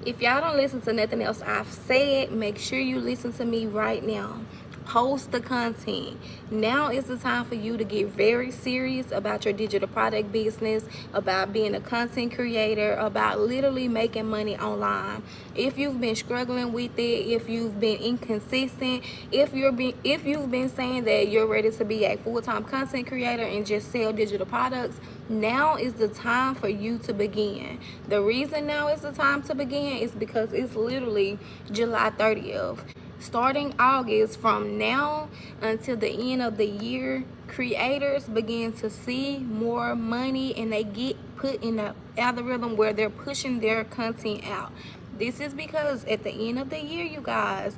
If y'all don't listen to nothing else I've said, make sure you listen to me right now. Post the content. Now is the time for you to get very serious about your digital product business, about being a content creator, about literally making money online. If you've been struggling with it, if you've been inconsistent, if you've been saying that you're ready to be a full-time content creator and just sell digital products, now is the time for you to begin. The reason now is the time to begin is because it's literally July 30th. Starting August, from now until the end of the year, creators begin to see more money and they get put in the algorithm where they're pushing their content out. This is because at the end of the year, you guys,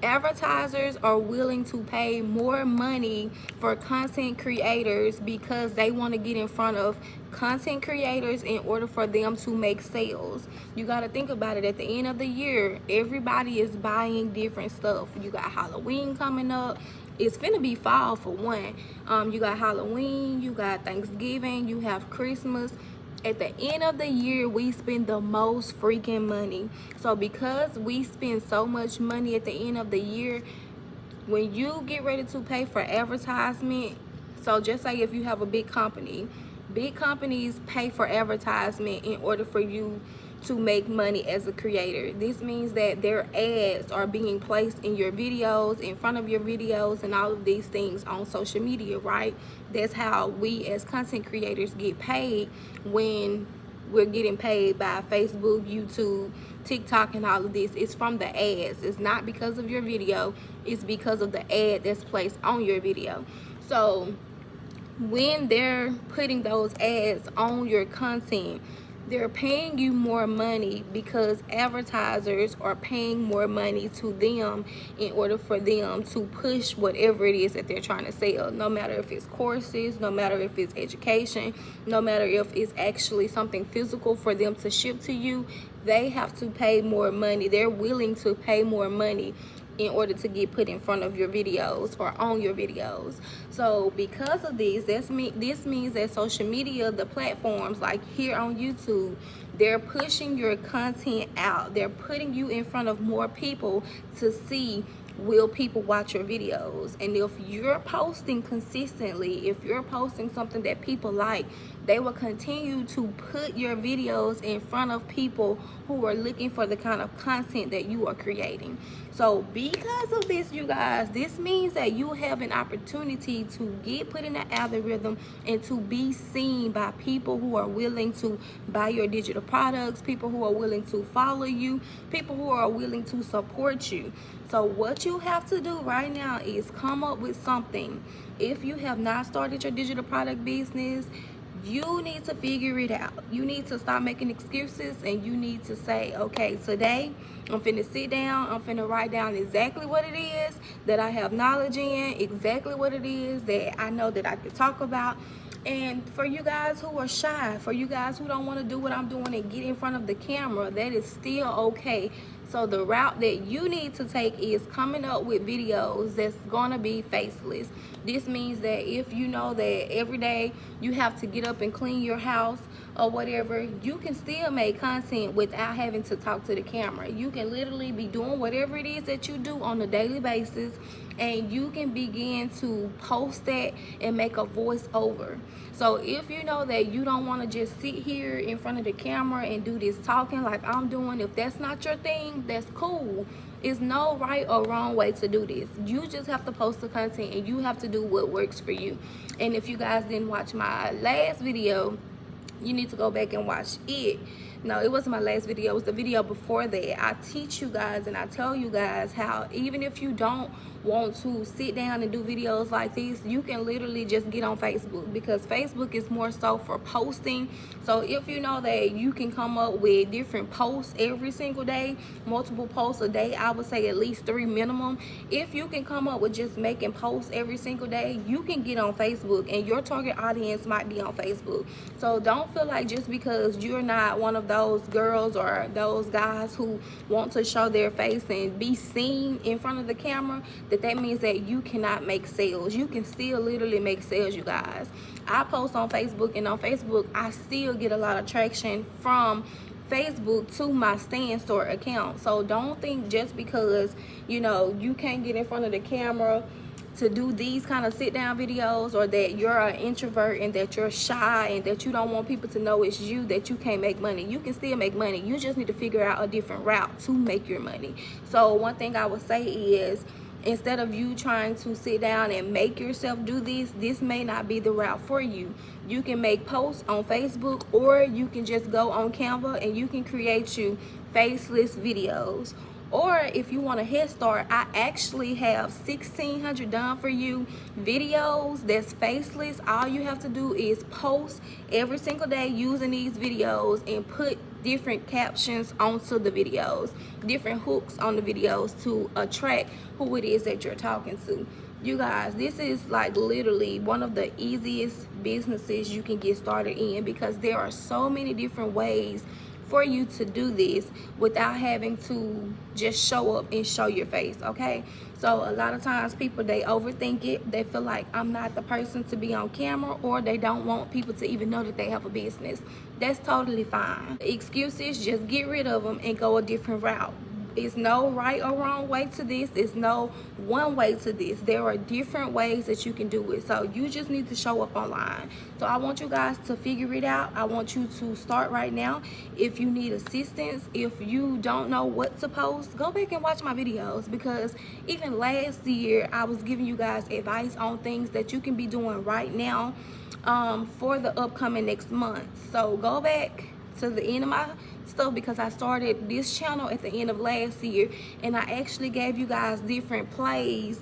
advertisers are willing to pay more money for content creators because they want to get in front of content creators in order for them to make sales. You got to think about it. At the end of the year, everybody is buying different stuff. You got Halloween coming up. It's finna be fall for one. You got Halloween, you got Thanksgiving, you have Christmas. At the end of the year, we spend the most freaking money. So because we spend so much money at the end of the year, when you get ready to pay for advertisement, so just say if you have a big company, big companies pay for advertisement in order for you to make money as a creator. This means that their ads are being placed in your videos, in front of your videos, and all of these things on social media, right? That's how we as content creators get paid when we're getting paid by Facebook, YouTube, TikTok, and all of this. It's from the ads. It's not because of your video. It's because of the ad that's placed on your video. So when they're putting those ads on your content, they're paying you more money because advertisers are paying more money to them in order for them to push whatever it is that they're trying to sell. No matter if it's courses, no matter if it's education, no matter if it's actually something physical for them to ship to you, they have to pay more money. They're willing to pay more money in order to get put in front of your videos or on your videos. So because of this means that social media, the platforms like here on YouTube, they're pushing your content out. They're putting you in front of more people to see, will people watch your videos? And if you're posting consistently, if you're posting something that people like, they will continue to put your videos in front of people who are looking for the kind of content that you are creating. So because of this, you guys, this means that you have an opportunity to get put in the algorithm and to be seen by people who are willing to buy your digital products, people who are willing to follow you, people who are willing to support you. So what you have to do right now is come up with something. If you have not started your digital product business, you need to figure it out. You need to stop making excuses and you need to say, okay, today I'm finna sit down, I'm finna write down exactly what it is that I have knowledge in, exactly what it is that I know that I can talk about. And for you guys who are shy, for you guys who don't want to do what I'm doing and get in front of the camera, that is still okay. So the route that you need to take is coming up with videos that's gonna be faceless. This means that if you know that every day you have to get up and clean your house or whatever, you can still make content without having to talk to the camera. You can literally be doing whatever it is that you do on a daily basis, and you can begin to post that and make a voice over. So if you know that you don't want to just sit here in front of the camera and do this talking like I'm doing, if that's not your thing, that's cool. It's no right or wrong way to do this. You just have to post the content and you have to do what works for you. And if you guys didn't watch my last video, you need to go back and watch it. No, it wasn't my last video. It was the video before that. I teach you guys and I tell you guys how even if you don't want to sit down and do videos like this, you can literally just get on Facebook, because Facebook is more so for posting. So if you know that you can come up with different posts every single day, multiple posts a day, I would say at least 3 minimum. If you can come up with just making posts every single day, you can get on Facebook and your target audience might be on Facebook. So don't feel like just because you're not one of those girls or those guys who want to show their face and be seen in front of the camera, that means that you cannot make sales. You can still literally make sales, you guys. I post on Facebook, and on Facebook I still get a lot of traction from Facebook to my Stand Store account. So don't think just because, you know, you can't get in front of the camera to do these kind of sit down videos, or that you're an introvert and that you're shy and that you don't want people to know it's you, that you can't make money. You can still make money. You just need to figure out a different route to make your money. So one thing I would say is, instead of you trying to sit down and make yourself do this may not be the route for you. You can make posts on Facebook, or you can just go on Canva and you can create you faceless videos. Or if you want a head start, I actually have 1,600 done for you videos that's faceless. All you have to do is post every single day using these videos and put different captions onto the videos, different hooks on the videos to attract who it is that you're talking to. You guys, this is like literally one of the easiest businesses you can get started in, because there are so many different ways for you to do this without having to just show up and show your face. Okay, so a lot of times people, they overthink it. They feel like I'm not the person to be on camera, or they don't want people to even know that they have a business. That's totally fine. Excuses, just get rid of them and go a different route. It's no right or wrong way to this. It's no one way to this. There are different ways that you can do it. So you just need to show up online. So I want you guys to figure it out. I want you to start right now. If you need assistance, if you don't know what to post, go back and watch my videos, because even last year I was giving you guys advice on things that you can be doing right now for the upcoming next month. So go back to the end of my stuff, because I started this channel at the end of last year, and I actually gave you guys different plays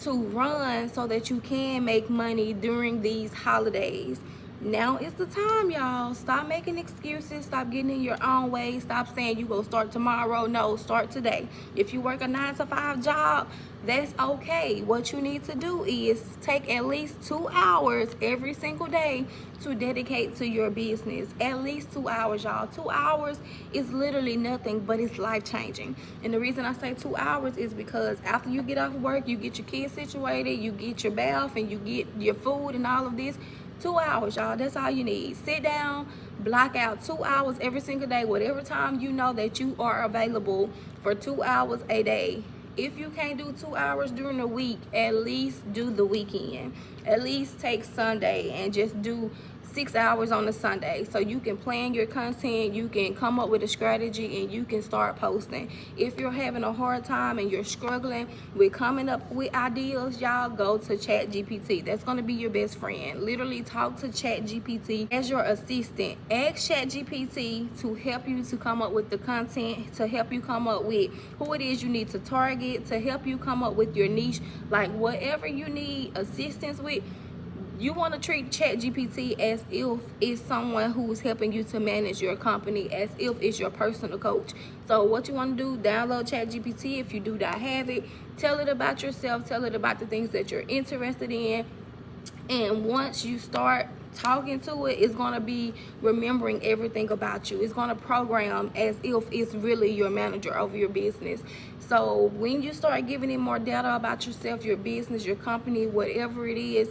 to run so that you can make money during these holidays. Now is the time, y'all. Stop making excuses. Stop getting in your own way. Stop saying you gonna start tomorrow. No, start today. If you work a 9-to-5 job, that's okay. What you need to do is take at least 2 hours every single day to dedicate to your business. At least 2 hours, y'all. 2 hours is literally nothing, but it's life-changing. And the reason I say 2 hours is because after you get off work, you get your kids situated, you get your bath, and you get your food and all of this. 2 hours, y'all. That's all you need. Sit down, block out 2 hours every single day, whatever time you know that you are available, for 2 hours a day. If you can't do 2 hours during the week, at least do the weekend. At least take Sunday and just do 6 hours on a Sunday, so you can plan your content, you can come up with a strategy, and you can start posting. If you're having a hard time and you're struggling with coming up with ideas, y'all, go to ChatGPT. That's going to be your best friend. Literally talk to ChatGPT as your assistant. Ask ChatGPT to help you to come up with the content, to help you come up with who it is you need to target, to help you come up with your niche. Like whatever you need assistance with, you want to treat ChatGPT as if it's someone who's helping you to manage your company, as if it's your personal coach. So what you want to do, download ChatGPT if you do not have it. Tell it about yourself. Tell it about the things that you're interested in. And once you start talking to it, it's going to be remembering everything about you. It's going to program as if it's really your manager over your business. So when you start giving it more data about yourself, your business, your company, whatever it is,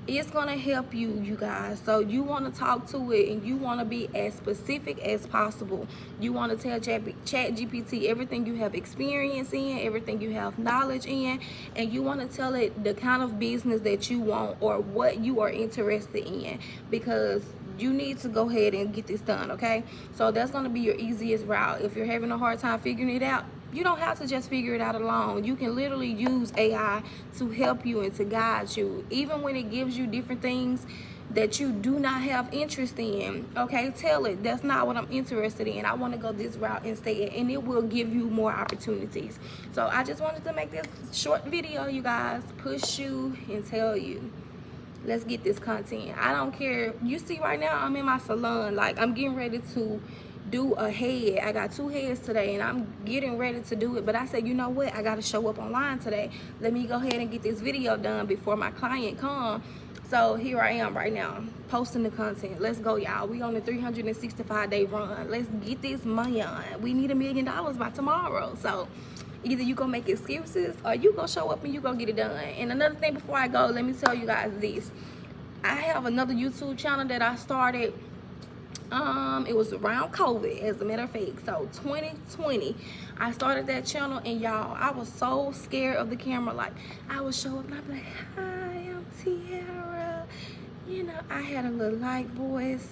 it's going to help you, you guys. So you want to talk to it, and you want to be as specific as possible. You want to tell ChatGPT everything you have experience in, everything you have knowledge in, and you want to tell it the kind of business that you want or what you are interested in, because you need to go ahead and get this done. Okay, so that's going to be your easiest route. If you're having a hard time figuring it out, you don't have to just figure it out alone. You can literally use AI to help you and to guide you, even when it gives you different things that you do not have interest in. Okay, tell it that's not what I'm interested in. I want to go this route instead, and it will give you more opportunities. So I just wanted to make this short video, you guys, push you and tell you, let's get this content. I don't care. You see right now I'm in my salon, like I'm getting ready to do a head. I got 2 heads today, and I'm getting ready to do it, but I said, you know what, I got to show up online today. Let me go ahead and get this video done before my client come. So here I am right now posting the content. Let's go, y'all. We on the 365-day run. Let's get this money on. We need $1 million by tomorrow. So either you gonna make excuses, or you gonna show up and you gonna get it done. And another thing before I go, let me tell you guys this. I have another YouTube channel that I started It was around COVID, as a matter of fact. So 2020, I started that channel, and y'all, I was so scared of the camera. Like, I would show up and I'd be like, hi, I'm Tiara. You know, I had a little light voice.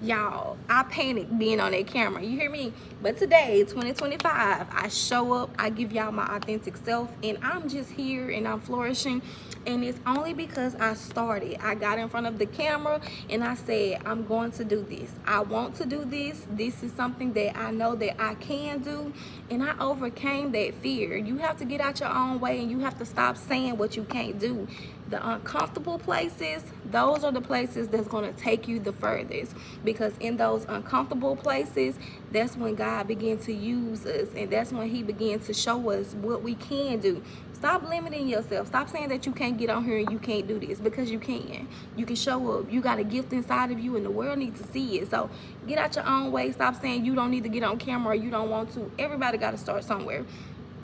Y'all, I panicked being on that camera. You hear me? But today, 2025, I show up, I give y'all my authentic self, and I'm just here and I'm flourishing. And it's only because I started. I got in front of the camera and I said, I'm going to do this. I want to do this. This is something that I know that I can do. And I overcame that fear. You have to get out your own way, and you have to stop saying what you can't do. The uncomfortable places, those are the places that's going to take you the furthest, because in those uncomfortable places, that's when God began to use us, and that's when he began to show us what we can do. Stop limiting yourself. Stop saying that you can't get on here and you can't do this, because you can. You can show up. You got a gift inside of you, and the world needs to see it. So get out your own way. Stop saying you don't need to get on camera or you don't want to. Everybody got to start somewhere.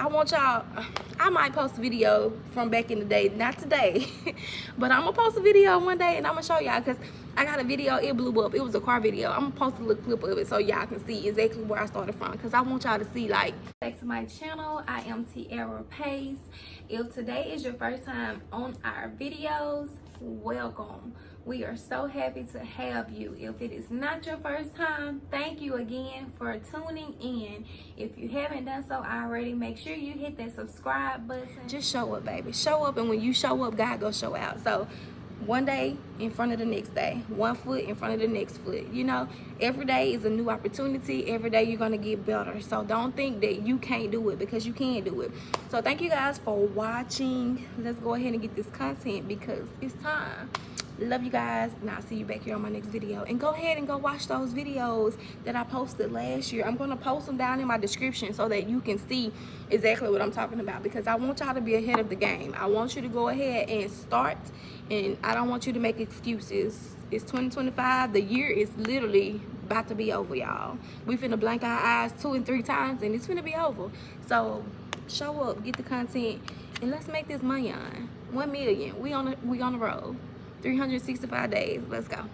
I want y'all, I might post a video from back in the day, not today, but I'm gonna post a video one day and I'm gonna show y'all, because I got a video, it blew up. It was a car video. I'm gonna post a little clip of it so y'all can see exactly where I started from, because I want y'all to see, like, back to my channel. I am Tiara Pace. If today is your first time on our videos, welcome. We are so happy to have you. If it is not your first time, thank you again for tuning in. If you haven't done so already, make sure you hit that subscribe button. Just show up, baby. Show up, and when you show up, God gonna show out. So one day in front of the next day, 1 foot in front of the next foot. You know, every day is a new opportunity. Every day you're gonna get better. So don't think that you can't do it, because you can do it. So thank you guys for watching. Let's go ahead and get this content, because it's time. Love you guys, and I'll see you back here on my next video. And go ahead and go watch those videos that I posted last year. I'm going to post them down in my description so that you can see exactly what I'm talking about, because I want y'all to be ahead of the game. I want you to go ahead and start, and I don't want you to make excuses. It's 2025. The year is literally about to be over, y'all. We finna blank our eyes 2 and 3 times, and it's finna be over. So show up, get the content, and let's make this money on 1 million. We on the road. 365 days. Let's go.